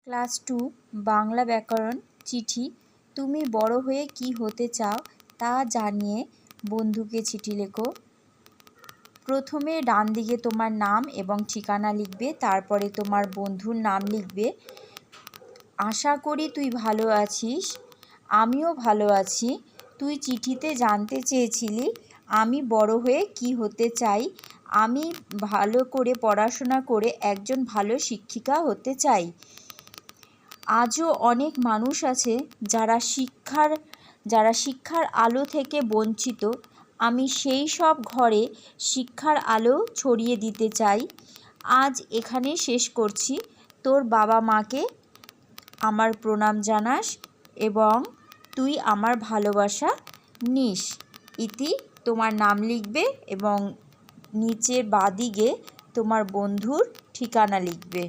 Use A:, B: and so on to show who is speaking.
A: Class 2 Bangla ব্যাকরণ চিঠি। তুমি বড় হয়ে কী হতে চাও তা জানিয়ে বন্ধুকে চিঠি লেখো। প্রথমে ডান দিকে তোমার নাম এবং ঠিকানা লিখবে, তারপরে তোমার বন্ধুর নাম লিখবে। আশা করি তুই ভালো আছিস, আমিও ভালো আছি। তুই চিঠিতে জানতে চেয়েছিলি আমি বড় হয়ে কী হতে চাই। আমি ভালো করে পড়াশোনা করে একজন ভালো শিক্ষিকা হতে চাই। আজও অনেক মানুষ আছে যারা শিক্ষার আলো থেকে বঞ্চিত। আমি সেই সব ঘরে শিক্ষার আলো ছড়িয়ে দিতে চাই। আজ এখানে শেষ করছি। তোর বাবা মাকে আমার প্রণাম জানাস এবং তুই আমার ভালোবাসা নিস। ইতি। তোমার নাম লিখবে এবং নিচের বাঁদিকে তোমার বন্ধুর ঠিকানা লিখবে।